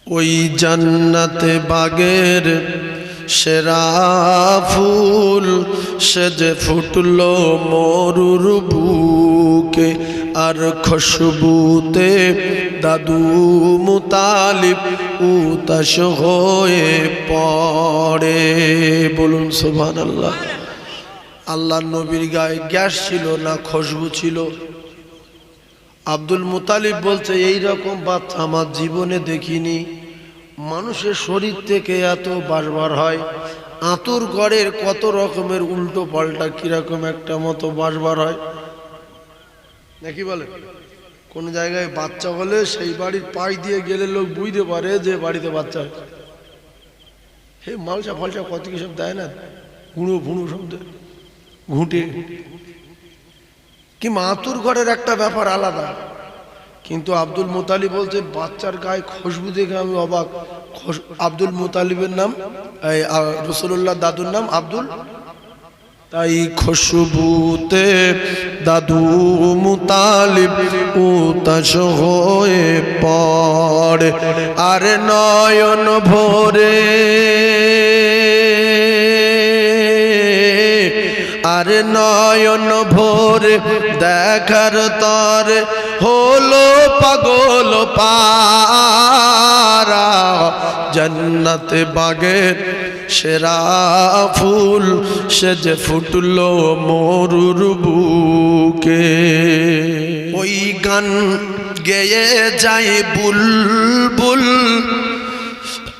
ওই জান্নাতে বাগের সেরা ফুল সে যে ফুটলো মরুর বুকে, আর খুশবুতে দাদু মুতালিব উতাশ হয়ে পড়ে। বলুন সুবহানাল্লাহ। আল্লাহর নবীর গায়ে গ্যাস ছিল না খুশবু ছিল? আব্দুল মুতালিব বলছে এই রকম বাচ্চা আমার জীবনে দেখিনি। মানুষের শরীর থেকে এত বাসবার হয়, আঁতুর গড়ের কত রকমের উল্টো পাল্টা কিরকম একটা মতো বাসবার হয় নাকি বলে? কোন জায়গায় বাচ্চা হলে সেই বাড়ির পাশ দিয়ে গেলে লোক বুঝতে পারে যে বাড়িতে বাচ্চা হয়েছে। হে মালসা ফালসা কত কি সব দেয় না, গুঁড়ো ভুঁড়ো সব দেয়, ঘুঁটে কি আঁতুর ঘরের একটা ব্যাপার আলাদা। কিন্তু আব্দুল মুতালিব বলছে বাচ্চার গায়ে খুশবু দেখে আমি অবাক। আব্দুল মুতালিবের নাম, রাসূলুল্লাহ দাদুর নাম আব্দুল, তাই খুশবুতে দাদু মুতালিব উতাশ হয়ে পড়ে। আর নয়ন ভরে, আর নয়ন ভরে দেখার তরে হলো পাগল পারা। জান্নাতে বাগের সেরা ফুল সে যে ফুটলো মরুর বুকে। ওই গান গেয়ে যায় বুলবুল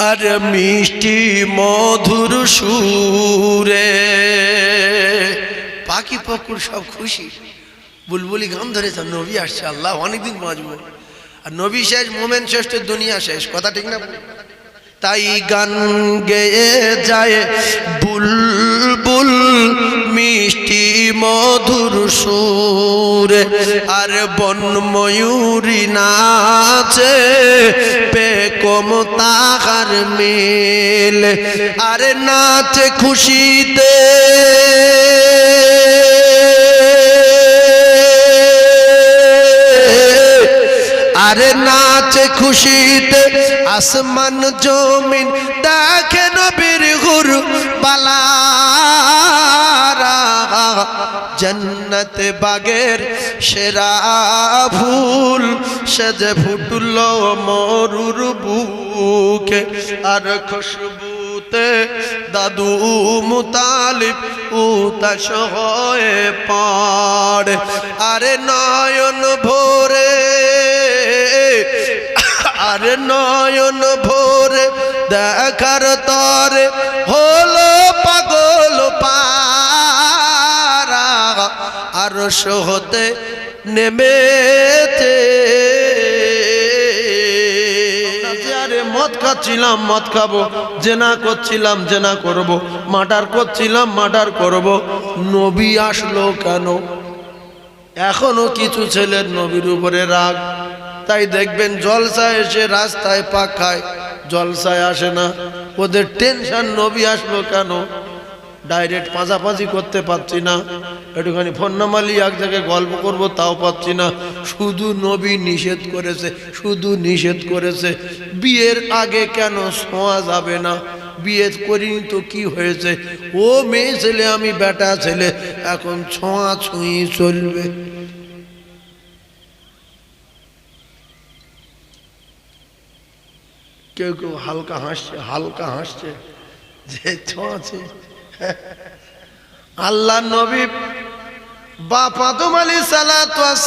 আর মিষ্টি মধুর সুরে। পাখি পক্ষর সব খুশি, বুলবুলি গান ধরেছে, নবী আসছে, আল্লাহ অনেকদিন বাঁচবো। আর নবী শেষ, মোমেন শেষ, দুনিয়া শেষ, কথা ঠিক না? তাই গান গেয়ে যায় বুলবুল মিষ্টি মধুর সুরে। আর বন ময়ূরী নাচে পেকম তাহার মেলে। আর নাচে খুশিতে, আরে নাচে খুশিতে আসমান জমিন দেখে নবীর হুর বালারা। জান্নাতে বাগের সেরা ফুল সে যে ফুটলো মরুর বুকে। আর খুশবুতে দাদু মুতালিব উতাশ হয়ে পড়ে। আরে নয়ন ভরে, আর নয়ন ভরে দেখার তরে হলো পাগল পারা। আরশ হতে নেমেতে, আরে মদ খাচ্ছিলাম মদ খাবো, জেনা করছিলাম জেনা করব, মার্ডার করছিলাম মার্ডার করব, নবী আসলো কেন? এখনো কিছু ছেলের নবীর উপরে রাগ। তাই দেখবেন জলসায় এসে রাস্তায় পাক খায়, জলসায় আসে না, ওদের টেনশন নবী আসলো কেন। ডাইরেক্ট পাঁচাপাঁচি করতে পারছি না, একটুখানি ফোন নামালি এক জায়গায় গল্প করব তাও পাচ্ছি না। শুধু নবী নিষেধ করেছে, শুধু নিষেধ করেছে। বিয়ের আগে কেন ছোঁয়া যাবে না? বিয়ে করিনি তো কি হয়েছে? ও মেয়ে ছেলে আমি বেটা ছেলে, এখন ছোঁয়া ছুঁই চলবে। কেউ কেউ হালকা হাসছে, হালকা হাসছে যে ছোঁয়াছে। আল্লাহ নবী বাপ আদম আলাইহিস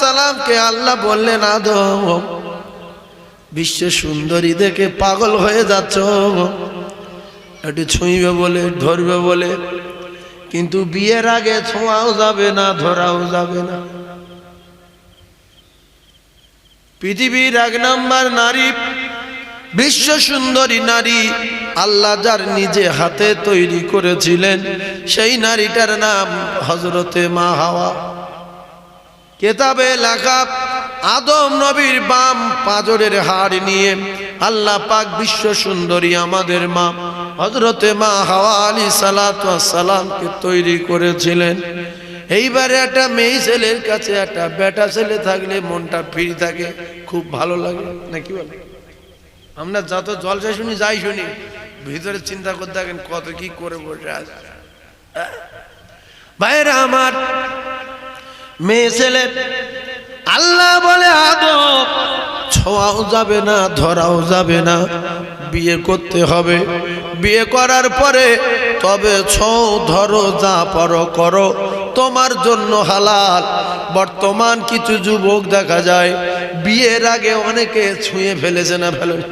সালামকে আল্লাহ বললেন, আদম বিশ্ব সুন্দরী দেখে পাগল হয়ে যাচ্ছ, একটু ছুঁইবে বলে ধরবে বলে, কিন্তু বিয়ের আগে ছোঁয়াও যাবে না ধরাও যাবে না। পৃথিবীর এক নাম্বার নারী, বিশ্ব সুন্দরী নারী আল্লাহ যার নিজে হাতে তৈরি করেছিলেন, সেই নারীটার নাম হযরতে মা হাওয়া। কেতাবে লেখা আদম নবীর বাম পাঁজরের হাড় নিয়ে আল্লাহ পাক বিশ্ব সুন্দরী আমাদের মা হযরতে মা হাওয়া আলাইহিস সালামকে তৈরি করেছিলেন। এইবারে একটা মেয়ে ছেলের কাছে একটা বেটা ছেলে থাকলে মনটা ফ্রি থাকে, খুব ভালো লাগে নাকি বলে? আমরা যত জলসা শুনি যাই শুনি, ভিতরে চিন্তা করতে থাকেন কত কি করে বসে আছে। ভাইরা আমার, মেয়ে ছেলে আল্লাহ বলে আদম ছোঁয়াও যাবে না, ধরাও যাবে না, বিয়ে করতে হবে। বিয়ে করার পরে তবে ছোঁও ধরো যা পারো করো, তোমার জন্য হালাল। বর্তমান কিছু যুবক দেখা যায় বিয়ের আগে অনেকে ছুঁয়ে ফেলেছে, না ফেলেন?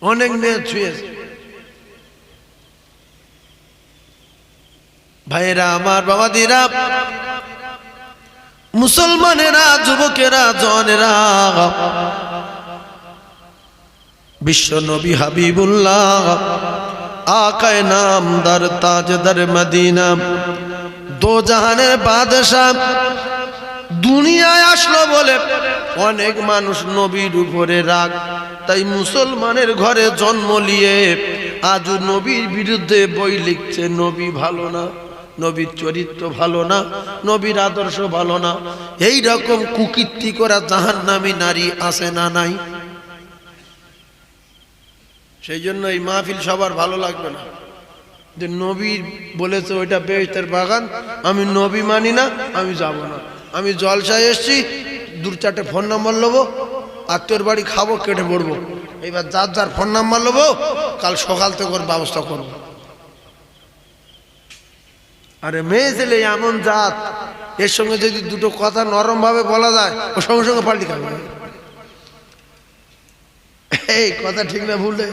অনেক মেয়ে ছুঁয়েছে। ভাইরা আমার, বাবাদিরা, মুসলমানেরা, যুবকেরা, জওয়ানেরা, বিশ্ব নবী হাবিবুল্লাহ আকায়ে নামদার তাজদার মদিনা দো জাহানের বাদশা দুনিয়ায় আসলো বলে অনেক মানুষ নবীর উপরে রাগ। তাই মুসলমানের ঘরে জন্ম নিয়ে আজ নবীর বিরুদ্ধে বই লিখছে। নবী ভালো না, নবীর চরিত্র ভালো না, নবীর আদর্শ ভালো না। এই রকম কুকীর্তি করা জাহান্নামী নারী আছে না নাই? সেই জন্য এই মাহফিল সবার ভালো লাগবে না। যে নবী বলেছে ওইটা বেহেশতের বাগান, আমি নবী মানি না, আমি যাব না। আমি জলসায় এসছি, দু চারটে ফোন নাম্বার নেবো, আত্মীয়র বাড়ি খাবো, কেটে পড়বো। এবার যার যার ফোন নাম্বার নেবো, কাল সকাল থেকে ওর ব্যবস্থা করবো। আরে মেয়ে ছেলে এমন জাত, এর সঙ্গে যদি দুটো কথা নরম ভাবে বলা যায়, ও সঙ্গে সঙ্গে পাল্টি খাবে। এই কথা ঠিক না ভুলে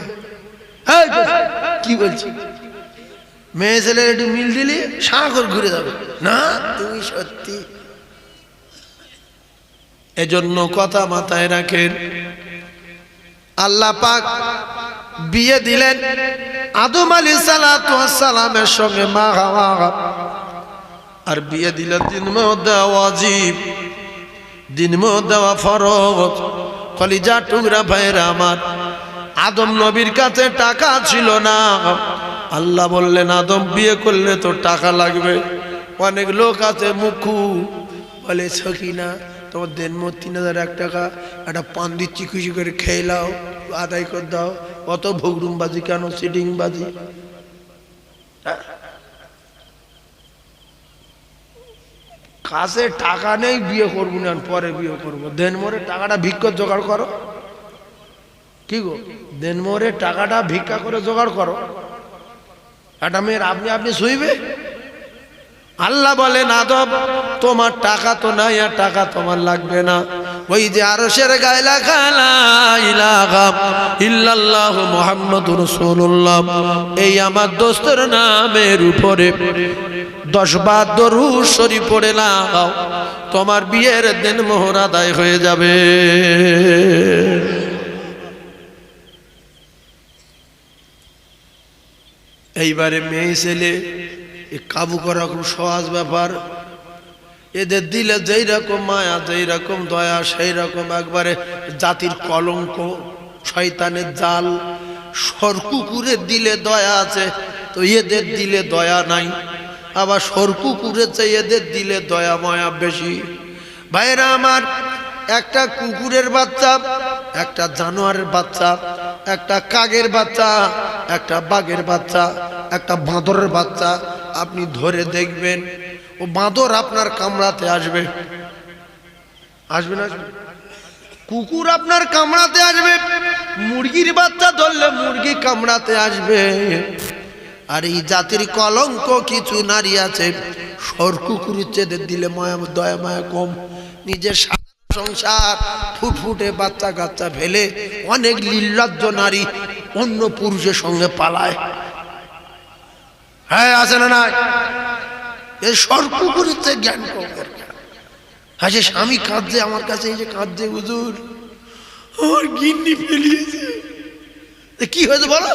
কি বলছি? মেয়ে ছেলের একটু মিল দিলি সাগর ঘুরে যাবে না। তুমি সত্যি, এজন্য কথা মাথায় রাখেন। আল্লাহ পাক বিয়ে দিলেন আদম আলাইহিস সালাতু ওয়াস সালামের সঙ্গে মা হাওয়া, আর বিয়ে দিলেন দিন মধ্যে ওয়াজিব, দিন মধ্যে ফরজ। কলিজা টুকরা ভাইরা আমার, আদম নবীর কাছে টাকা ছিল না। আল্লাহ বললেন আদম বিয়ে করলে তো টাকা লাগবে। অনেক লোক আছে মুখু বলে, সখিনা তোমার দেনমো 3001 টাকা, একটা পান দিচ্ছি, খুশি করে খেয়ে নাও, আদায় করে দাও। অত ভোগরুম বাজি কেন, সিটিং বাজি? কাছে টাকা নেই, বিয়ে করবো না, পরে বিয়ে করবো। দেনমোরে টাকাটা ভিক্ষা জোগাড় করো। কি গো, দেনমোরে টাকাটা ভিক্ষা করে জোগাড় করো। একটা মেয়ের আপনি আপনি শুইবে? আল্লাহ বলেন আদম তোমার টাকা তো নাই, আর টাকা তোমার লাগবে না। ওই যে আরশের গায়ে লেখা লা ইলাহা ইল্লাল্লাহু মুহাম্মাদুর রাসূলুল্লাহ, এই আমার দোস্তের নামের উপরে 10 বার দরুদ শরীফ পড়ে নাও, তোমার বিয়ের দিন মোহর আদায় হয়ে যাবে। এইবারে মেয়ে ছেলে কাবু করা খুব সহজ ব্যাপার। এদের দিলে যেই রকম মায়া, যেই রকম দয়া, সেই রকম একবারে জাতির কলঙ্ক, শয়তানের জাল। সরকুকুরের দিলে দয়া আছে, তো এদের দিলে দয়া নাই। আবার সরকুকুরের চেয়ে এদের দিলে দয়া ময়া বেশি। ভাইরা আমার, একটা কুকুরের বাচ্চা, একটা জানোয়ারের বাচ্চা, একটা কাকের বাচ্চা, একটা বাঘের বাচ্চা, একটা বাঁদরের বাচ্চা আপনি ধরে দেখবেন, ও বাঁদর আপনার কামড়াতে আসবে, আসবে না? কুকুর আপনার কামড়াতে আসবে। মুরগির বাচ্চা ধরলে মুরগি কামড়াতে আসবে। আর এই জাতির কলঙ্ক কিছু নারী আছে, সরকুকুরের চেয়ে দিলে মায়া, দয়া মায়া কম। নিজের সংসার ফুটফুটে বাচ্চা কাচ্চা ফেলে অনেক নির্লজ্জ নারী অন্য পুরুষের সঙ্গে পালায়। হ্যাঁ, আছে না? নাই? এই সরকুকুরের চেয়ে জ্ঞান কম। হ্যাঁ, সে স্বামী কাঁদছে আমার কাছে, এই যে কাঁদছে, হুজুর আমার গিন্নি ফেলিয়েছে। কি হয়েছে বলো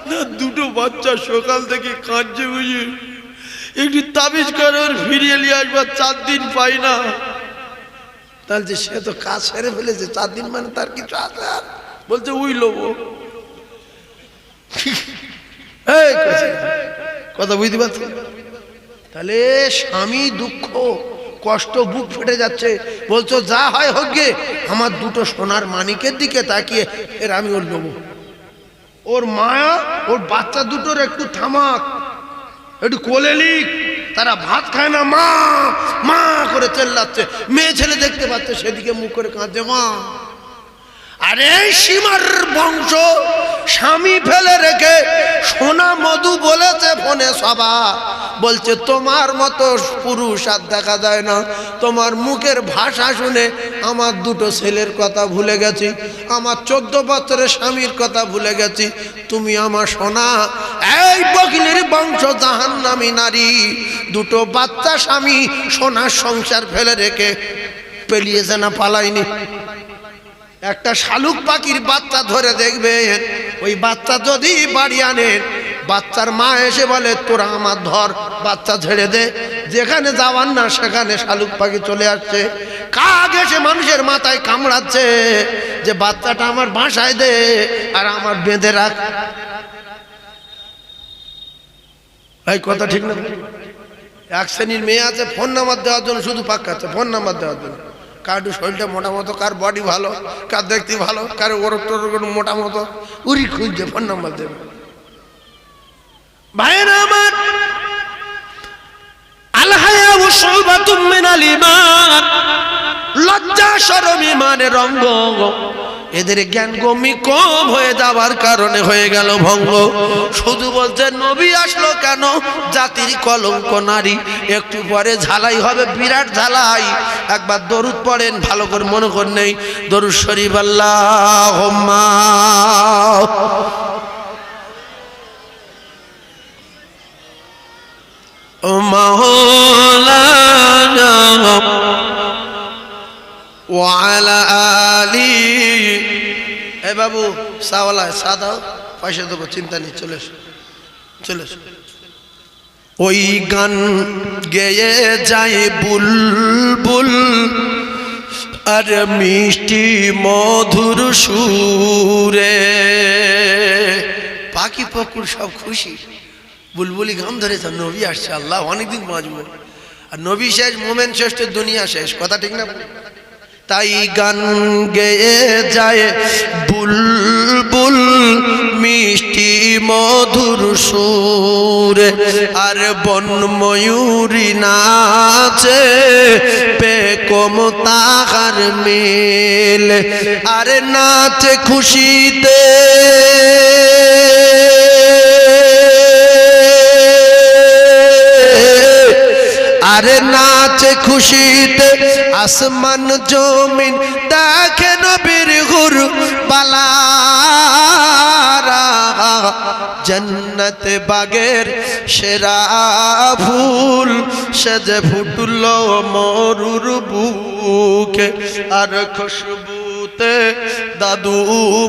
না? দুটো বাচ্চা সকাল থেকে কাঁদছে, বুঝি একটু তাবিজ করে ওর ফিরিয়ে নিয়ে আসবার 4 দিন পাই না। তাহলে সে তো কাজ সেরে ফেলেছে, 4 দিন মানে তার কিছু আছে? আর বলছে উই লোবো। কথা বুঝতে পারছি? তাহলে স্বামী দুঃখ কষ্ট, বুক ফেটে যাচ্ছে। বলছো যা হয় হোক গে, আমার দুটো সোনার মানিকের দিকে তাকিয়ে এর আমি ওর নেবো। ওর মায়া ওর বাচ্চা দুটোর একটু থামাক, একটু কোলে লিক। তারা ভাত খায় না, মা মা করে চেল্লাচ্ছে। মেয়ে ছেলে দেখতে পাচ্ছে, সেদিকে মুখ করে কাঁদছে মা। আরে সীমার বংশ স্বামী ফেলে রেখে সোনা মধু বলেছে ফোনে সবা, বলছে তোমার মতো পুরুষ আর দেখা যায় না। তোমার মুখের ভাষা শুনে আমার দুটো ছেলের কথা ভুলে গেছি, আমার 14 বছরের স্বামীর কথা ভুলে গেছি। তুমি আমার সোনা। এই বকিলের বংশ জাহান্নামী নারী, দুটো বাচ্চা স্বামী সোনার সংসার ফেলে রেখে পেলিয়েছে না পালায়নি। একটা শালুক পাখির বাচ্চা ধরে দেখবেন, ওই বাচ্চা যদি বাড়ি আনেন, বাচ্চার মা এসে বলে তোরা আমার ধর, বাচ্চা ছেড়ে দে। যেখানে যাওয়ার না সেখানে শালুক পাখি চলে আসছে। কাক এসে মানুষের মাথায় কামড়াচ্ছে যে বাচ্চাটা আমার বাসায় দে আর আমার বেঁধে রাখ। এই কথা ঠিক না? এক শ্রেণীর মেয়ে আছে ফোন নাম্বার দেওয়ার জন্য শুধু পাক্কাচ্ছে, ফোন নাম্বার দেওয়ার জন্য। কার শরীরটা মোটা মতো, কার বডি ভালো, কার দেখতে ভালো, কার ওর মোটা মতো, উড়ি খুঁজছে ফোন নাম্বার দেবে। ভাইরা আমার, আল হায়া ওয়া শুবাতুম মিনাল ঈমান, লজ্জা শরম ঈমানের অঙ্গ। এদের জ্ঞান গমি কম হয়ে যাওয়ার কারণে হয়ে গেল ভঙ্গ। শুধু বলছে নবী আসলো কেন, জাতির কলঙ্ক নারী। একটু পরে ঝালাই হবে, বিরাট ঝালাই। একবার দরুদ পড়েন, ভালো করে মনে কর নেই দরুদ শরীফ। আল্লাহুম্মা মাওলানা ওয়া আলা আলি। এ বাবু সাওয়ালা সাদা পয়সা দেবো, চিন্তা নেই, চলে এসো চলে এসো। ওই গান গেয়ে যায় বুলবুল আর মিষ্টি মধুর সুরে, পাখি পকুর সব খুশি। বুলবুলি গান ধরেছে, নবী আসছে, আল্লাহ অনেকদিন বাঁচবো। আর নবী শেষ, মোমেন শেষ, দুনিয়া শেষ। কথা ঠিক না? তাই গান গেয়ে যায় বুলবুল মিষ্টি মধুর সুরে, আর বন ময়ূরী নাচে পেকম তাহার মিল। আরে নাচে খুশিতে আরে নাচে খুশিতে আসমান জমিন, দেখে নবীর হুর বালারা। জান্নাতে বাগের সেরা ফুল সেজে ফুটলো মরুর বুকে, আর খুশবুতে দাদু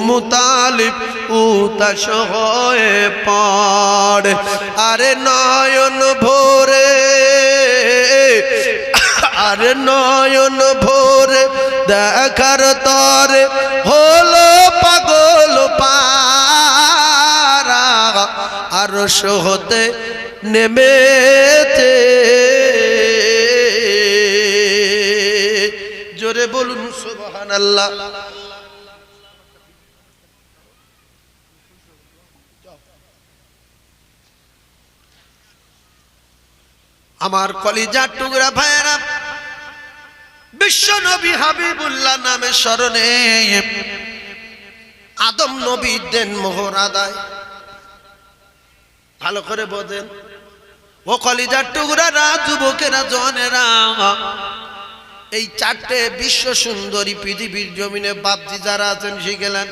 মুতালিব উতাস হয়ে পড়ে। আরে নয়ন ভোরে, আরে নয়ন ভোরে দেখার তরে হলো পাগল পারা। আরশ হতে নেমেতে, জোরে বলুন সুবহানাল্লাহ। আমার কলিজার টুকরা ভাইয়েরা, বিশ্ব নবী হাবিবুল্লাহ নামে স্মরণে আদম নবী দেন মোহর আদায়। ভালো করে বোঝেন ও কলিজার টুকরারা, যুবকেরা, জওয়ানেরা। এই 4টে বিশ্ব সুন্দরী পৃথিবীর জমিনে বাপজি যারা আছেন শিখেলেন।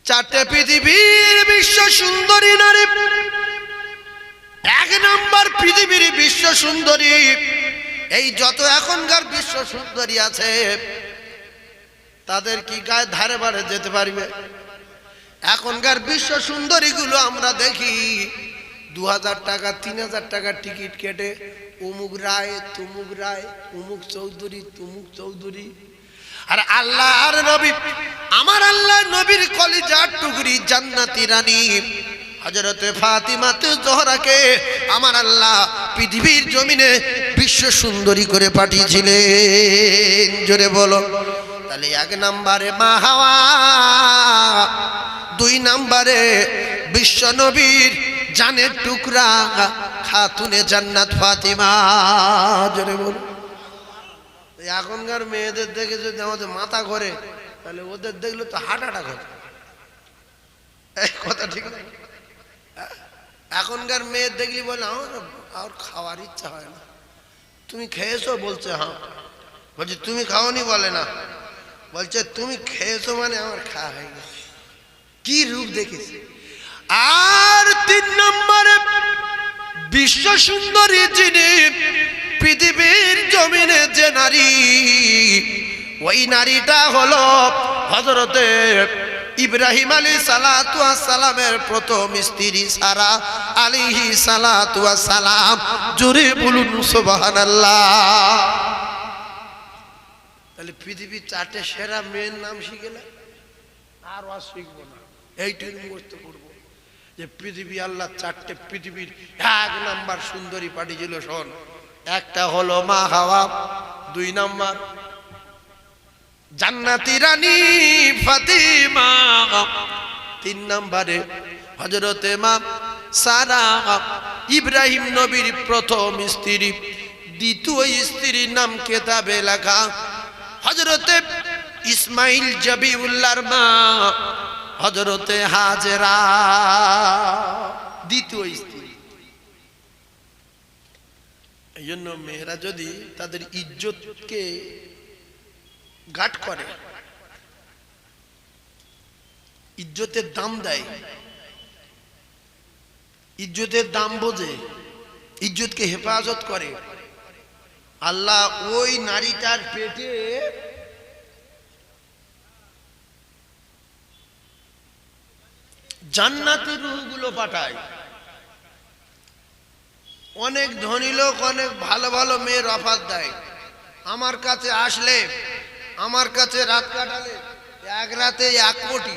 4টে পৃথিবীর বিশ্ব সুন্দরী নারী। 1 নম্বর পৃথিবীর বিশ্ব সুন্দরী, এই যত এখনকার বিশ্ব সুন্দরী আছে তাদের কি গায়ে ধারে বাড়ে যেতে পারবে? এখনকার বিশ্ব সুন্দরীগুলো আমরা দেখি 2000 টাকা 3000 টাকার টিকিট কেটে অমুক রায় তুমুক রায়, অমুক চৌধুরী তুমুক চৌধুরী। আর আল্লাহ আর নবী, আমার আল্লাহ নবীর কলিজার টুকরি জান্নাতি রানী হযরতে ফাতিমা জোহরাকে আমার আল্লাহ পৃথিবীর জমিনে বিশ্ব সুন্দরী করে পাঠিয়েছিলেন। জোরে বলো। তাহলে 1 নম্বরে মা হাওয়া, 2 নম্বরে বিশ্ব নবীর জানের টুকরা খাতুনে জান্নাত ফাতিমা। জোরে বলো। এখনকার মেয়েদের দেখে যদি আমাদের মাথা ঘোরে, তাহলে ওদের দেখলে তো হার্ট অ্যাটাক হবে। এই কথা ঠিক না? এখনকার মেয়ের দেখলি বলে আর খাওয়ার ইচ্ছা হয় না। তুমি খেয়েছো? বলছে হ্যাঁ। বলছে তুমি খাওনি? বলে না। বলছে তুমি খেয়েছো মানে আমার খাওয়া হয়ে গেছে। কি রূপ দেখেছি। আর 3 নম্বরে বিশ্ব সুন্দরী যিনি, পৃথিবীর জমিনে যে নারী, ওই নারীটা হলো হযরতে ইব্রাহিম আলাইহিস সালাতু ওয়াস সালামের প্রথম স্ত্রী সারা আলাইহিস সালাতু ওয়াস সালাম। জোরে বলুন সুবহানাল্লাহ। তাহলে পৃথিবীর 4টে সেরা মেয়ের নাম শিখেলে আর ওয়াজ শিখবো না, এইটুকু মুখস্থ করবো যে পৃথিবী আল্লাহ 4টে পৃথিবীর 1 নাম্বার সুন্দরী পাঠিয়েছিল। শোন, একটা হলো মা হাওয়া, 2 নাম্বার জান্নাতি রানী ফাতিমা, 3 নম্বরে হযরতে মা সারা ইব্রাহিম নবীর প্রথম স্ত্রী। দ্বিতীয় স্ত্রীর নাম কিতাবে লেখা হযরতে ইসমাইল জবিউল্লাহর মা হযরতে হাজেরা, দ্বিতীয় স্ত্রী। এই জন্য মেয়েরা যদি তাদের ইজ্জতকে গাট করে, ইজ্জতের দাম দেয়, ইজ্জতের দাম বোঝে, ইজ্জতকে হেফাজত করে, আল্লাহ ওই নারীটার পেটে জান্নাতের রূহগুলো পাঠায়। অনেক ধনী লোক অনেক ভালো ভালো মেয়ের অফার দেয়, আমার কাছে আসলে, আমার কাছে রাত কাটালে 1 রাতে 1 কোটি।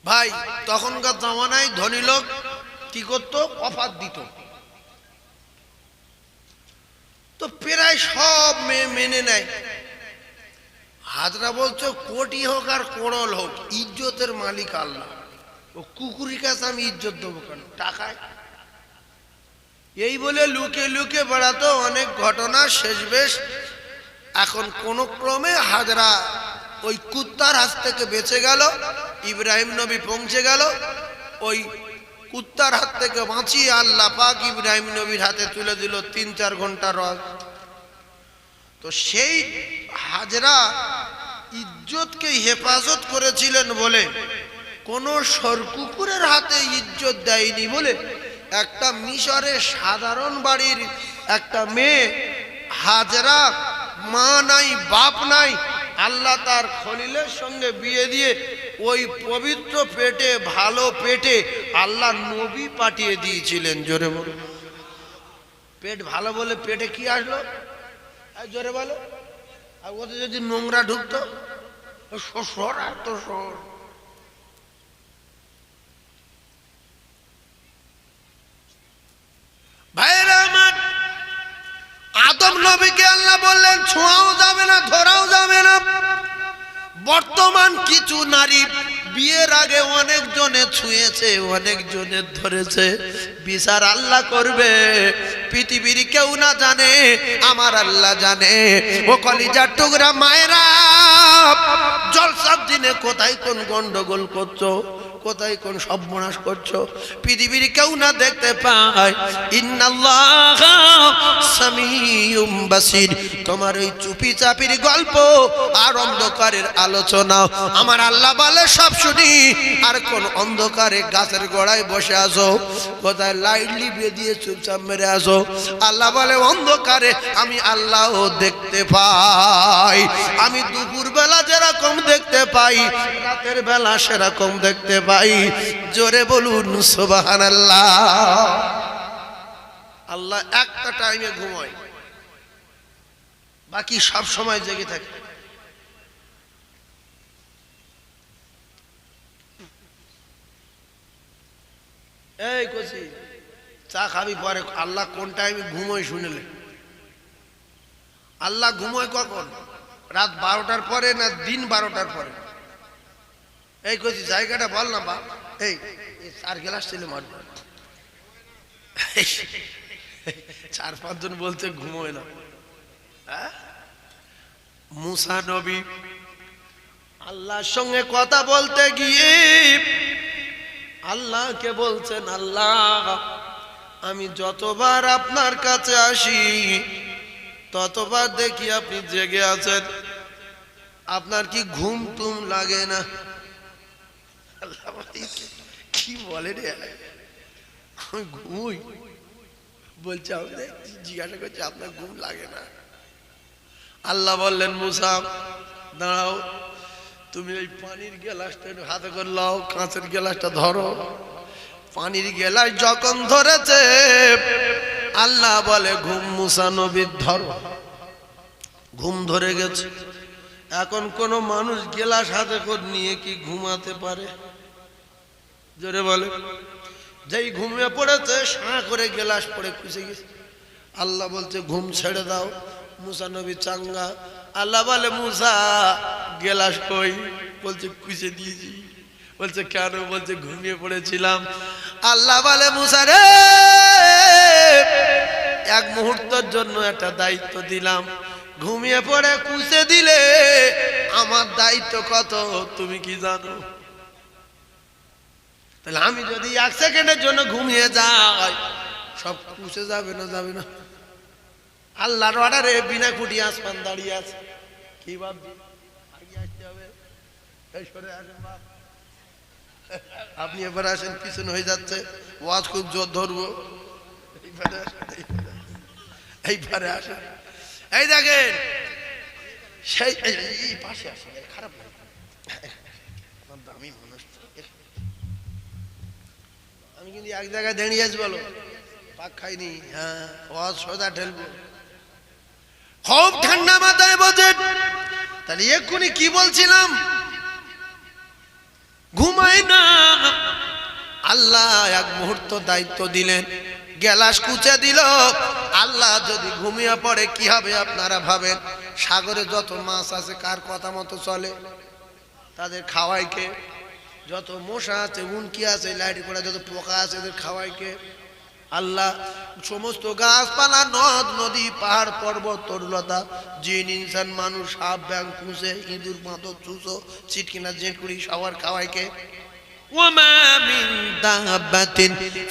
ভাই তখনকার জামানায় ধনী লোক কি করতো? অফার দিত। তো প্রায় সব মেয়ে মেনে নেয়। হাজরা বলছো কোটি হোক আর করোল হোক, ইজ্জতের মালিক আল্লাহ। ও কুকুরের কাছে আমি ইজ্জত দেবো কেন? টাকায়। এই বলে লুকে লুকে বেড়াতো। অনেক ঘটনা শেষ বেশ। এখন কোন ক্রমে হাজরা ওই কুত্তার হাত থেকে বেঁচে গেল। ইব্রাহিম নবী পৌঁছে গেল। ওই কুত্তার হাত থেকে বাঁচিয়ে আল্লাহ পাক ইব্রাহিম নবীর হাতে তুলে দিল 3-4 ঘন্টা রথ। তো সেই হাজরা ইজ্জতকে হেফাজত করেছিলেন বলে, কোন সরকুকুরের হাতে ইজ্জত দেয়নি বলে, একটা মিশরের সাধারণ বাড়ির একটা মেয়ে হাজরা, মা নাই বাপ নাই, আল্লাহ তার খলিলের সঙ্গে বিয়ে দিয়ে ওই পবিত্র পেটে, ভালো পেটে আল্লাহ নবী পাঠিয়ে দিয়েছিলেন। জোরে বলো। পেট ভালো বলে পেটে কি আসলো? জোরে বলো। আর ওতে যদি নোংরা ঢুকতো, শ্বশুর আর তো শ্বশুর। ভাইরা আমার, আদম নবীকে আল্লাহ বললেন ছোঁয়াও যাবে না, ধরাও যাবে না। বর্তমান কিছু নারী বিয়ের আগে অনেক জনে ছুঁয়েছে, অনেক জনে ধরেছে। বিচার আল্লাহ করবে, পৃথিবীর কেউ না জানে, আমার আল্লাহ জানে। ও কলিজার টুকরা মায়েরা, জলসার দিনে কোথায় কোন গন্ডগোল করছো, কোথায় কোন সর্বনাশ করছো, পৃথিবীর কেউ না দেখতে পায়। ইন্নাল্লাহা সামিউম বাসির। তোমার ওই চুপি চাপির গল্প আর অন্ধকারের আলোচনা আমার আল্লাহ বলে সব শুনি। আর কোন অন্ধকারে গাছের গোড়ায় বসে আছো, কোথায় লাইট লিভিয়ে দিয়ে চুপচাপ মেরে আসো, আল্লাহ বলে অন্ধকারে আমি আল্লাহও দেখতে পাই। আমি দুপুর বেলা যেরকম দেখতে পাই, রাতের বেলা সেরকম দেখতে পাই। জোরে বলুন সুবহানাল্লাহ। আল্লাহ একটা টাইমে ঘুমায়, বাকি সব সময় জেগে থাকে। এই কচি চা খাবি পরে। আল্লাহ কোন টাইমে ঘুমোয় শুনেলে? আল্লাহ ঘুমোয় কখন? রাত 12টার পরে না দিন 12টার পরে? এই কইছি জায়গাটা বল না বা। এই 4 গ্লাস ছিল মার 4-5 জন বলতে ঘুমোয় না। মুসা নবী আল্লাহর সঙ্গে কথা বলতে গিয়ে আল্লাহকে বলছেন, আল্লাহ আমি যতবার আপনার কাছে আসি ততবার দেখি আপনি জেগে আছেন, আপনার কি ঘুম টুম লাগে না? আল্লাহ কি বলে রে, আমি ঘুমই বলছে, আমি জিজ্ঞাসা করছি আপনার ঘুম লাগে না? আল্লাহ বললেন, মুসা দাঁড়াও, তুমি ওই পানির গ্লাসটা হাতে করে লাও, কাঁচের গ্লাসটা ধরো। পানির গ্লাস যখন ধরেছে আল্লাহ বলে, ঘুম মুসা নবীর ধরো। ঘুম ধরে গেছে। এখন কোন মানুষ গ্লাস হাতে করে নিয়ে কি ঘুমাতে পারে? জোরে বলে। যেই ঘুমিয়ে পড়েছে সাঁ করে গ্লাস পড়ে খুঁজে গেছে। আল্লাহ বলছে, ঘুম ছেড়ে দাও। মুসা নবী চাঙ্গা। আল্লাহ বলে, মুসা গ্লাস কই? বলছে, খুঁজে দিয়েছি। বলছে, কেন? বলছে, ঘুমিয়ে পড়েছিলাম। আল্লাহ বলে, মুসা রে, এক মুহূর্তের জন্য একটা দায়িত্ব দিলাম, ঘুমিয়ে পড়ে খুঁজে দিলে আমার দায়িত্ব কত তুমি কি জানো? তাহলে আমি যদি 1 সেকেন্ডের জন্য ঘুমিয়ে যাই সব খুঁজে যাবে না? যাবে না। আল্লাহর অর্ডারে বিনা খুঁটি আসমান দাঁড়িয়ে আছে। কি ভাবছি আগে আসতে হবে? এই সরে আসেন বাপ, আপনি এবার আসেন, পিছনে হয়ে যাচ্ছে, ওয়াজ খুব জোর ধরবো। এইবারে আসেন। এই দেখেন সেই পাশে আসেন, খারাপ দামি মানুষ। আমি কিন্তু এক জায়গায় দাঁড়িয়ে আছি, বলো পাক খাইনি। হ্যাঁ, ওয়াজ সোজা ঠেলবো। খুব ঠান্ডা মাথায় বোঝেন। তাহলে এক্ষুনি কি বলছিলাম? ঘুমাই না। আল্লাহ এক মুহূর্ত দায়িত্ব দিলেন, গ্লাস কুচে দিল। আল্লাহ যদি ঘুমিয়ে পড়ে কি হবে আপনারা ভাবেন? সাগরে যত মাছ আছে কার কথা মতো চলে? তাদের খাওয়াই কে? যত মশা আছে, উনকি আছে, লাইট করা যত পোকা আছে, এদের খাওয়াই কে? আল্লাহ। সমস্ত গাছপালা, নদ নদী, পাহাড় পর্বত, তরুলতা, জিন ইনসান, মানুষ, সাপ, ব্যাং, পুষে, ইঁদুর, মাদক, চুষো, চিটকিনা, জেটকুড়ি, সবার খাওয়াই কে? وما من دابة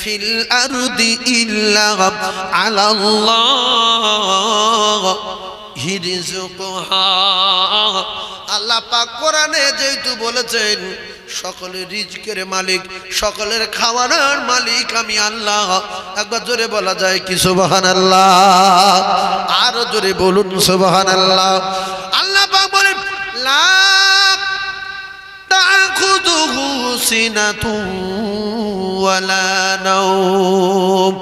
في الأرض إلا على الله رزقها। আল্লাহ পাক কোরআনে যেহেতু বলেছেন সকলের রিজকের মালিক, সকলের খাওয়ানোর মালিক আমি আল্লাহ। একবার জোরে বলা যায় কি সুবহানাল্লাহ? আরো জোরে বলুন সুবহানাল্লাহ। আল্লাহ পাক বলেন, লা তাখুযুহু সিনাতুন ওয়ালা নাওম।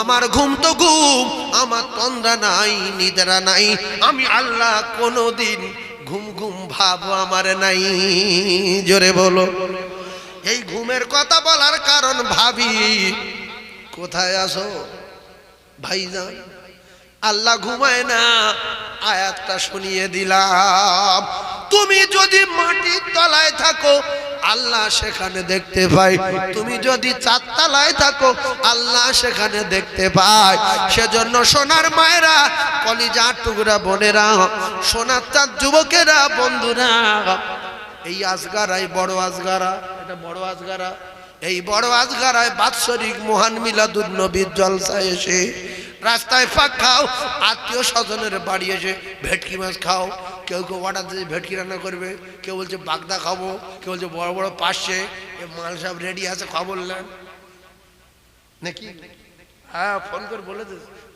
আমার ঘুম তো ঘুম, আমার তন্দ্রা নাই, নিদ্রা নাই। আমি আল্লাহ কোনদিন ঘুম ঘুম ভাব আমার নাই। জোরে বলো। এই ঘুমের কথা বলার কারণ ভাবি কোথায় আসো ভাইজান? আল্লাহ ঘুমায় না। আয়াতটা শুনিয়ে দিলাম। তুমি যদি মাটির তলায় থাকো আল্লাহ সেখানে দেখতে পাই, তুমি যদি 4 তলায় থাকো আল্লাহ সেখানে দেখতে পাই। সেজন্য সোনার মায়েরা, কলিজার টুকরা বোনেরা, সোনার চাঁদ যুবকেরা, বন্ধুরা, এই আজগারায় বড় আজগারা, এটা বড় আজগারা, এই বড় আজগারায় বাৎসরিক মহান মিলাদুন নবীর জলসা এসে রাস্তায় ফাঁক খাও, আত্মীয় স্বজনের বাড়ি এসে ভেটকি মাছ খাও। কেউ কেউ অর্ডার দিয়ে ভেটকি রান্না করবে, কেউ বলছে বাগদা খাবো, কেউ বলছে বড় বড় পাশে মাল সব রেডি আছে, খবর নেন নাকি? হ্যাঁ, ফোন করে বলে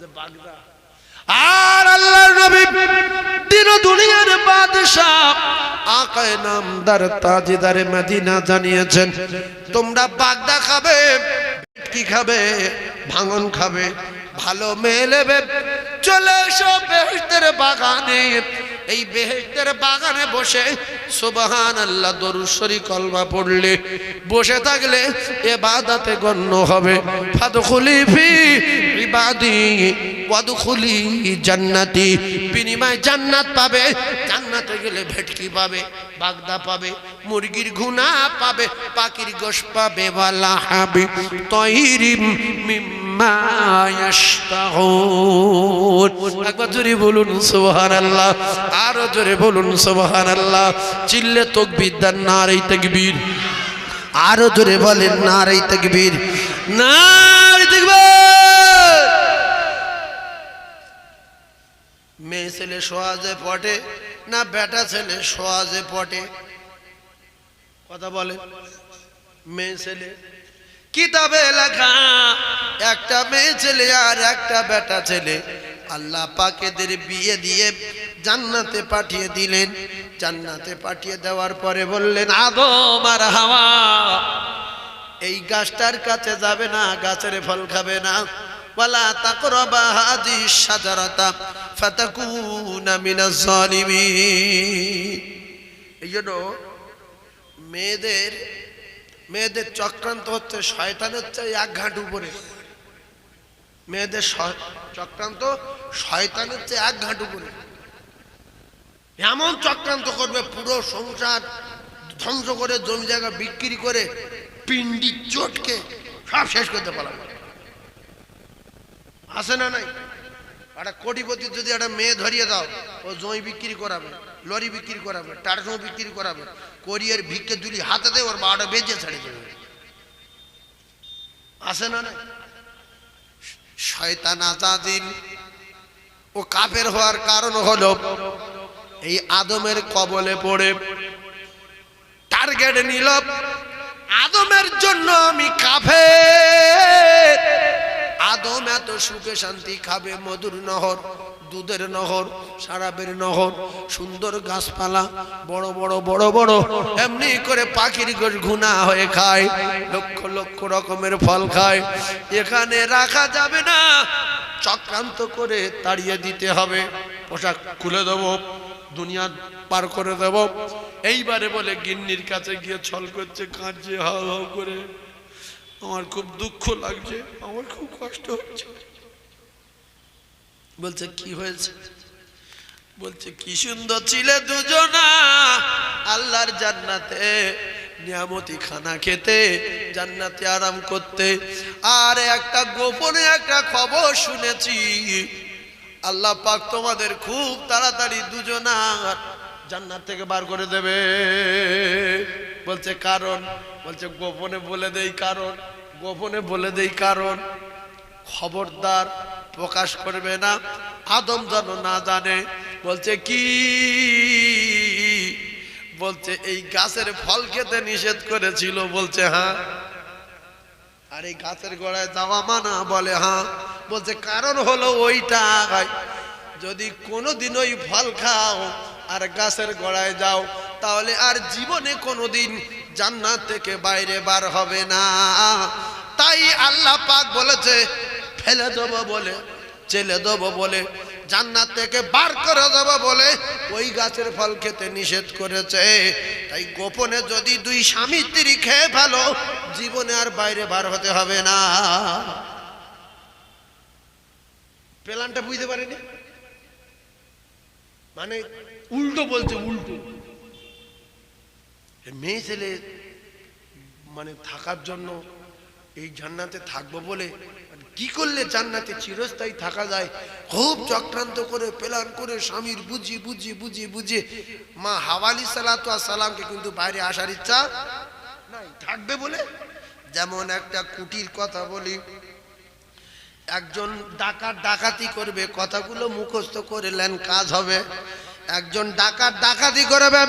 যে বাগদা। আর আল্লাহর নবী দিন দুনিয়ার বাদশা আকায়ে নামদার তাজদারে মদিনা জানিয়েছেন, তোমরা বাগদা খাবে, ভেটকি খাবে, ভাঙন খাবে, ভালো মেয়ে নেবে, চলে এসো বেহেশতের বাগানে। এই বেহেশতের বাগানে বসে সুবহানাল্লাহ দরুদ শরীফ কলমা পড়লে, বসে থাকলে ইবাদতে গণ্য হবে। ফাদখুলি ফি ইবাদি ওয়াদখুলি জান্নাতি, বিনিময় জান্নাত পাবে। জান্নাতে গেলে ভেটকি পাবে, বাগদা পাবে, মুরগির ঘুনা পাবে, পাখির গোশত পাবে, ওয়ালা হাবি তাইরিম মিম্মা ইয়াশতাহুন। একবার জোরে বলুন সুবহানাল্লাহ, আরো জোরে বলুন সুবহানাল্লাহ। চিল্লে তাকবীর দেন, নারে তাকবীর। আরো জোরে বলেন নারে তাকবীর, নারে তাকবীর। মেয়ে ছেলে সহজে পটে না বেটা ছেলে সহজে পটে? কথা বলে। মেয়ে ছেলে কিতাবে লেখা, একটা মেয়ে ছেলে আর একটা বেটা ছেলে আল্লাহ পাক এদের বিয়ে দিয়ে জান্নাতে পাঠিয়ে দিলেন। জান্নাতে পাঠিয়ে দেওয়ার পরে বললেন, আদম আর হাওয়া এই গাছটার কাছে যাবে না, গাছের ফল খাবে না। ওয়ালা তাকরাবা হাযিহি শাজারাতা ফাতাকুনা মিনাজ জালিমিন। এইজন্য মেয়েদের চক্রান্ত হচ্ছে, শয়তান হচ্ছে এক ঘাট উপরে। মেয়েদের চক্রান্ত, শয়তান হচ্ছে এক ঘাট উপরে। এমন চক্রান্ত করবে পুরো সংসার ধ্বংস করে, জমি জায়গা বিক্রি করে, পিন্ডি চটকে সব শেষ করতে পারবে। আছে না নাই? একটা কোটিপতি যদি একটা মেয়ে ধরিয়ে দাও, ও জমি বিক্রি করাবে, লরি বিক্রি করাবে, টারসম বিক্রি করাবে, কোরিয়ার ভিক্ষে দুলি হাতে দেয়, ওর বারোটা বেঁচে ছেড়ে দেবে। আছে না নাই? শয়তান আজাদিল ও কাফের হওয়ার কারণ হলো এই আদমের কবলে পড়ে টার্গেট নিল, আদমের জন্য আমি কাফের। আদম এত সুখে শান্তি খাবে মধুর নহর, দুধের নহর, শরাবের নহর, সুন্দর গাছপালা, বড় বড় বড় বড় এমনি করে পাখির গোশ ঘুনা হয়ে খায়, লক্ষ লক্ষ রকমের ফল খায়। এখানে রাখা যাবে না, চক্রান্ত করে তাড়িয়ে দিতে হবে। পোশাক খুলে দেবো, দুনিয়া পার করে দেব। এইবারে বলে গিন্নির কাছে গিয়ে ছল করছে, কাঁদছে হাও হাও করে, আমার খুব দুঃখ লাগছে, আমার খুব কষ্ট হচ্ছে। বলছে কি হয়েছে? বলছে কি সুন্দর ছিলে দুজনা আল্লাহর জান্নাতে, নিয়ামতি খানা খেতে, জান্নাতে আরাম করতে। আর একটা গোপনে একটা খবর শুনেছি, আল্লাহ পাক তোমাদের খুব তাড়াতাড়ি দুজনা জান্নাত থেকে বার করে দেবে। বলছে কারণ? বলছে গোপনে বলে দেই কারণ, গোপনে বলে দেই কারণ। খবরদার প্রকাশ করবে না, আদম যেন না জানে। বলছে কি? বলছে এই গাছের ফল খেতে নিষেধ করেছিল। বলছে হ্যাঁ। আর এই গাছের গোড়ায় যাওয়া মানা? বলে হ্যাঁ। বলছে কারণ হলো ওইটা, যদি কোনোদিন ওই ফল খাও আর গাছের গোড়ায় যাও, তাহলে আর জীবনে কোনোদিন জান্নাত থেকে বাইরে বার হবে না। তাই আল্লাহ পাক বলেছে ফেলে দেবো বলে, চেলে দেবো বলে, জান্নাত থেকে বার করে দেবো বলে ওই গাছের ফল খেতে নিষেধ করেছে। তাই গোপনে যদি দুই স্বামী স্ত্রী খেয়ে ফেলো, জীবনে আর বাইরে বার হতে হবে না। প্ল্যানটা বুঝতে পারেনি, মানে উল্টো বলছে, উল্টো। মেয়ে ছেলে মানে থাকার জন্য, এই জান্নাতে থাকবো বলে, কি করলে জান্নাতে চিরস্থায়ী থাকা যায়, খুব চক্রান্ত করে প্ল্যান করে স্বামীর বুঝিয়ে বুঝিয়ে বুঝিয়ে বুঝিয়ে মা হাওয়া আলাইহিস সালামকে কিন্তু বাইরে আসার ইচ্ছা নাই, থাকবে বলে। যেমন একটা কুটির কথা বলি, একজন ডাকাত ডাকাতি করবে, কথাগুলো মুখস্থ করলেন কাজ হবে। একজন ডাকাত ডাকাতি করবে,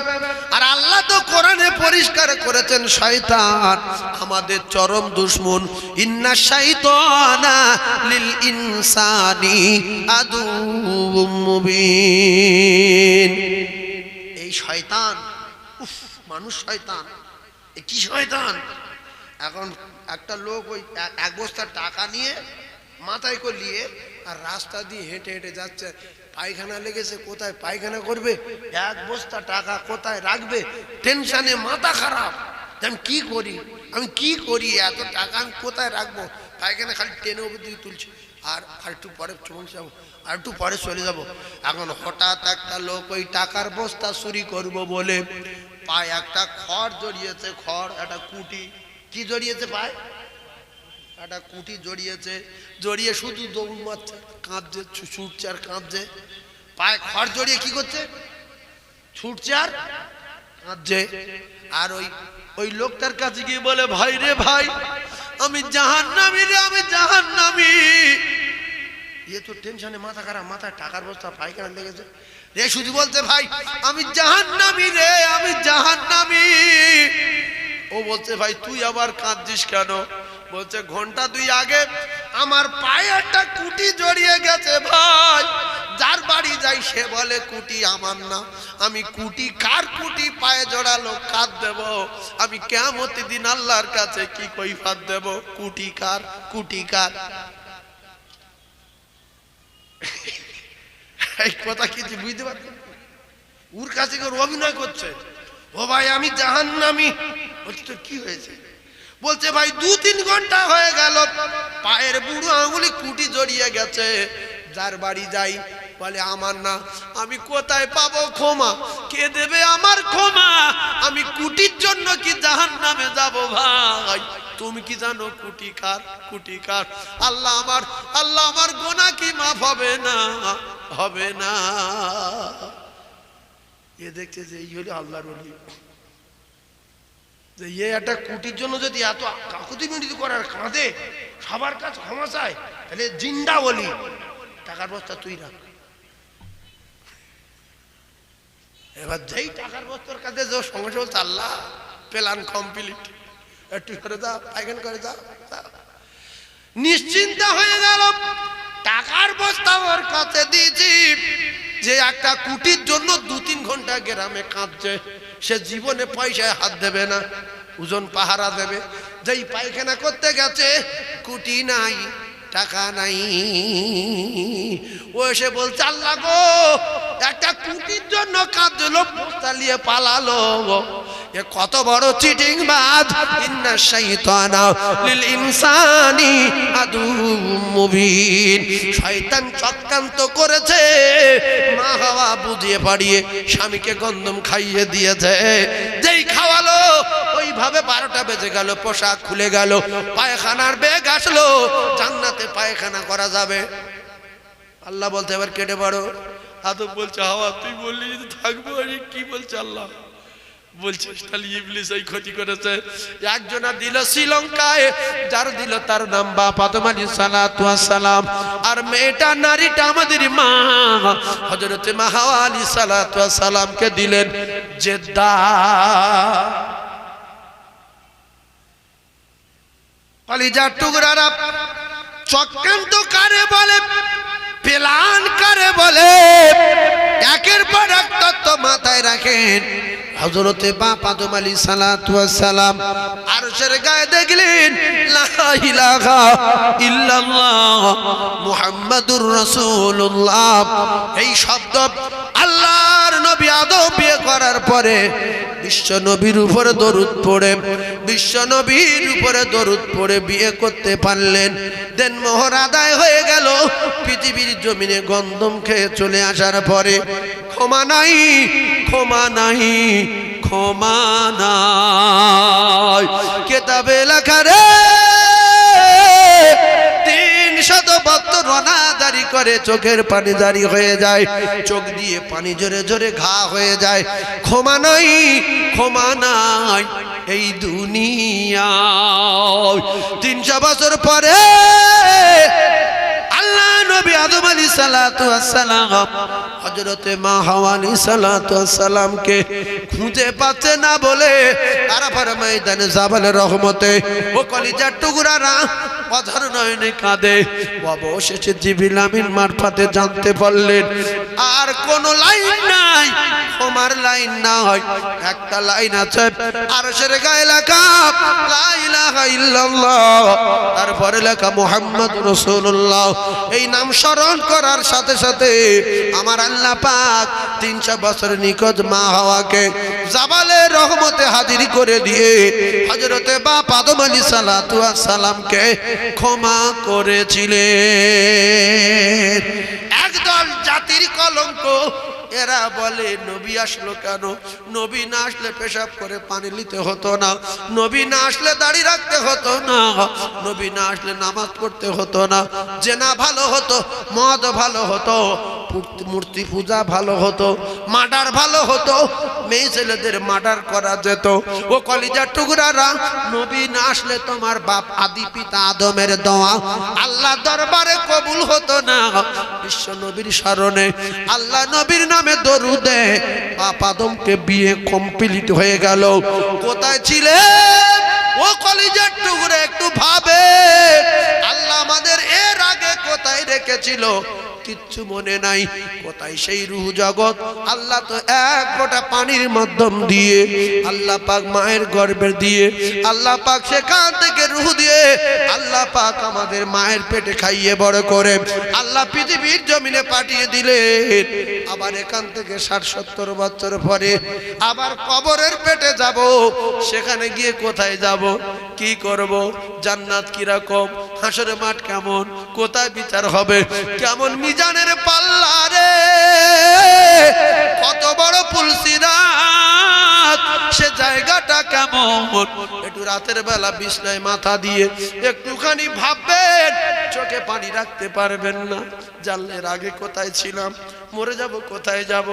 আর আল্লাহ তো কোরআনে পরিষ্কার করেছেন শয়তান আমাদের চরম দুশমন। ইন্না শাইতানা লিল ইনসানি আদুউম মুবিন। এই শয়তান, মানুষ শয়তান, কি শয়তান। এখন একটা লোক ওই এক বস্তা টাকা নিয়ে মাথায় করে নিয়ে আর রাস্তা দিয়ে হেঁটে হেঁটে যাচ্ছে, পায়খানা লেগেছে, কোথায় পায়খানা করবে, এক বস্তা টাকা কোথায় রাখবে, টেনশনে মাথা খারাপ। আমি কি করি, আমি কি করি, এত টাকা আমি কোথায় রাখবো, পায়খানা খালি টেনে উপর দিকে তুলছি, আর একটু পরে চলে যাবো, আর একটু পরে চলে যাবো। এখন হঠাৎ একটা লোক ওই টাকার বস্তা চুরি করবো বলে পায়ে একটা খড় জড়িয়েছে, খড় একটা কুটি, কি জড়িয়েছে পায়, একটা কুটি জড়িয়েছে, জড়িয়ে শুধু দৌড় মারছে, কাঁদছে, ছুটছে আর কাঁদছে, পায়ে খড় জড়িয়ে কি করছে, ছুটছে আর কাঁদছে। আর ওই লোকটার কাছে গিয়ে বলে, ভাই রে ভাই, আমি জাহান্নামী রে, আমি জাহান্নামী। এ তো টেনশনে মাথা খারাপ, মাথায় টাকার বস্তা পায়খানা লেগেছে রে, শুধু বলছে ভাই আমি জাহান্নামী রে, আমি জাহান্নামী। ও বলছে ভাই তুই আবার কাঁদছিস কেন? বলছে ঘন্টা 2 আগে আমার পায়ে একটা কুটি জড়িয়ে গেছে ভাই, যার বাড়ি যাই সে বলে কুটি আমার না, আমি কুটি কার কুটি পায়ে জড়ালো কাঁদ দেব, আমি কিয়ামত দিন আল্লাহর কাছে কি কৈফিয়ত দেব, কুটি কার, কুটি কার। এই কথা কিছু বুঝতে পারছি, ওর কাছে অভিনয় করছে, ও ভাই আমি জাহান্নামী। বলছে তো কি হয়েছে? বলছে ভাই 2-3 ঘন্টা হয়ে গেল পায়ের বুড়ো আঙুলে কুটি জড়িয়ে গেছে, যার বাড়ি যাই বলে আমার না, আমি কোথায় পাবো ক্ষমা, কে দেবে আমার ক্ষমা, আমি কুটির জন্য কি জাহান্নামে যাব ভাই? তুমি কি জানো কুটি কার, কুটি কার? আল্লাহ আমার গুনাহ কি মাফ হবে না, হবে না। এ দেখছে যে এই হলো আল্লাহর ওলি, যে এ একটা কুটির জন্য যদি এত কাকুতি মিনতি করে আর কাঁদে, সবার কাছে ক্ষমা চায়, তাহলে জিন্দা ওলি। টাকার বস্তা তুই রাখ। এবার যেই টাকার বস্তার কাছে যে সঙ্গে সঙ্গে বলছে আল্লাহ প্ল্যান কমপ্লিট, একটু করে দাও, পায়খানা করে দাও, নিশ্চিন্ত হয়ে গেল। টাকার বস্তা ওর কাছে দিয়েছি, যে একটা কুটির জন্য 2-3 ঘন্টা গ্রামে কাঁদছে, সে জীবনে পয়সায় হাত দেবে না, ওজন পাহারা দেবে। যেই পায়খানা করতে গেছে কুটি নাই, টাকা নাই, ও এসে বলছে আল্লাহ গো, একটা কুটির জন্য কাঁদলো, বস্তা নিয়ে পালালো, এ কত বড় চিটিং বাজ। ইন্না শাইতানা লিল ইনসানি আদুউম মুবিন, শয়তান চক্রান্ত করেছে, মা হাওয়া বুঝিয়ে পাড়িয়ে স্বামীকে গন্ধম খাইয়ে দিয়েছে। যেই খাওয়ালো ওইভাবে 12টা বেজে গেল, পোশাক খুলে গেল, পায়খানার বেগ আসলো, জান্নাতে পায়খানা করা যাবে। আল্লাহ বলতে এবার কেটে পড়ো। আদম বলছে হাওয়া তুই বললি যদি থাকবো, কি বলছে আল্লাহ? বলছে তাহলে ইবলিস এই ক্ষতি করেছে। একজনা দিল শ্রীলঙ্কায়, যার দিল তার নাম বাপ আদম আলাইহিস সালাতু ওয়াস সালাম, আর মেয়েটা নারীটা আমাদের মা হযরতে মা হাওয়া আলাইহিস সালাতু ওয়াস সালামকে দিলেন জেদ্দাহ। কলিজার টুকরারা, চক্রান্ত কারে বলে, প্ল্যান কারে বলে, একের পর এক তত্ত্ব মাথায় রাখেন। হযরতে বাপ আদম আলাইহিস সালাতু ওয়াস সালাম আরশের গায়ে দেখলেন লা ইলাহা ইল্লাল্লাহ মুহাম্মাদুর রাসূলুল্লাহ। এই শব্দ আল্লাহর নবী আদম বিয়ে করার পরে বিশ্ব নবীর উপরে দরুদ পড়ে, বিশ্ব নবীর উপরে দরুদ পড়ে বিয়ে করতে পারলেন। দেন মোহর আদায় হয়ে গেল। পৃথিবীর জমিনে গন্ধম খেয়ে চলে আসার পরে ক্ষমা নাই, ক্ষমা নাই, ক্ষমা নাই। কেতাবে লেখা রে 300 বছর রোনা জারি করে, চোখের পানি জারি হয়ে যায়, চোখ দিয়ে পানি জোরে জোরে ঘা হয়ে যায়। ক্ষমা নাই, ক্ষমা নাই এই দুনিয়ায়। 300 বছর পরে আল্লাহ নবী আদম আলাইহিস সালাতু ওয়াস সালাম হযরতে মা হাওয়া আলাইহিস সালাতু ওয়াস সালামকে খুঁজে পাচ্ছে না বলে আরাফার ময়দানে জাবালে রহমতে ও কলিজার টুকরারা অধর নয়নে কাঁদে। অবশেষে জিবরিল আমিন মারফতে জানতে পারলেন আর কোনো লাইন নাই, ক্ষমা চার লাইন না হয়, একটা লাইন আছে আরশের গায়ে লেখা লা ইলাহা ইল্লাল্লাহ, তারপরে লেখা মুহাম্মাদুর রাসূলুল্লাহ। এই নাম স্মরণ করার সাথে সাথে আমার আল্লাহ পাক 300 বছর নিকট মা হাওয়াকে জাবালে রহমতে হাজির করে দিয়ে হযরতে বাপ আদম আলাইহিস সালাতু ওয়াস সালামকে ক্ষমা করেছিলেন। একদল জাতির কলঙ্ক, এরা বলে নবী আসলো কেন? নবী না আসলে পেশাব করে পানি নিতে হতো না, নবী না আসলে দাড়ি রাখতে হতো না, নবী না আসলে নামাজ পড়তে হতো না, জেনা ভালো হতো, মদ ভালো হতো, মূর্তি পূজা ভালো হতো, মার্ডার ভালো হতো, মেয়ে ছেলেদের মার্ডার করা যেত। ও কলিজার টুকরারা, নবী না আসলে তোমার বাপ আদি পিতা আদমের দোয়া আল্লাহ দরবারে কবুল হতো না। বিশ্ব নবীর স্মরণে আল্লাহ নবীর নামে দরুদে বাপ আদমকে বিয়ে কমপ্লিট হয়ে গেল। কোথায় ছিলেন ও কলিজার টুকরা? একটু ভাবে আল্লাহ আমাদের এর আগে কোথায় রেখেছিল? কিচ্ছু মনে নাই। কোথায় সেই রূহ জগৎ? আল্লাহ তো এক ফোঁটা পানির মাধ্যম দিয়ে আল্লাহ পাক মায়ের গর্ভে দিয়ে আল্লাহ পাক সেখান থেকে রূহ দিয়ে আল্লাহ পাক আমাদের মায়ের পেটে খাইয়ে বড় করে আল্লাহ পৃথিবীর জমিনে পাঠিয়ে দিলেন। আবার এখান থেকে 60-70 বছর পরে আবার কবরের পেটে যাব। সেখানে গিয়ে কোথায় যাব? কি করব? জান্নাত কিরকম? হাসরের মাঠ কেমন? কোথায় বিচার হবে? কেমন মিজানের পাল্লা রে? কত বড় পুলসিরাত, সে জায়গাটা কেমন? একটু রাতের বেলা বিছনায় মাথা দিয়ে একটুখানি ভাববেন, চোখে পানি রাখতে পারবেন না। জানলের আগে কোথায় ছিলাম? মরে যাব, কোথায় যাব?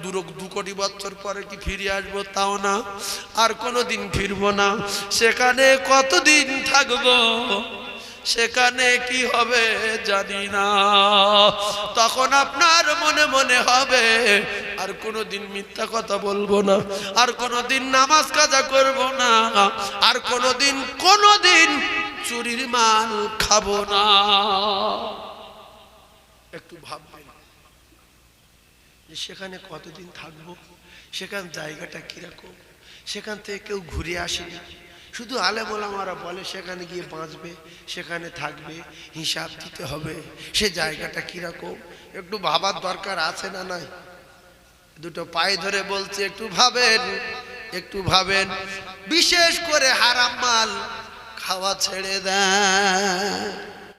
2 কোটি বছর পরে কি ফিরে আসবো? তাও না, আর কোনোদিন ফিরবো না। সেখানে কতদিন থাকবো, সেখানে কি হবে জানি না। তখন আপনার মনে মনে হবে আর কোনোদিন মিথ্যা কথা বলবো না, আর কোনোদিন নামাজ কাজা করব না, আর কোনোদিন চুরির মাল খাবো না। একটু ভাববেন যে সেখানে কতদিন থাকবো, সেখান জায়গাটা কিরকম। সেখান থেকে কেউ ঘুরে আসেনি, শুধু আলেম ওলামারা বলে সেখানে গিয়ে বাঁচবে, সেখানে থাকবে, হিসাব দিতে হবে। সে জায়গাটা কিরকম একটু ভাবার দরকার আছে না নাই? দুটো পায়ে ধরে বলছে একটু ভাবেন, একটু ভাবেন। বিশেষ করে হারাম মাল খাওয়া ছেড়ে দেন।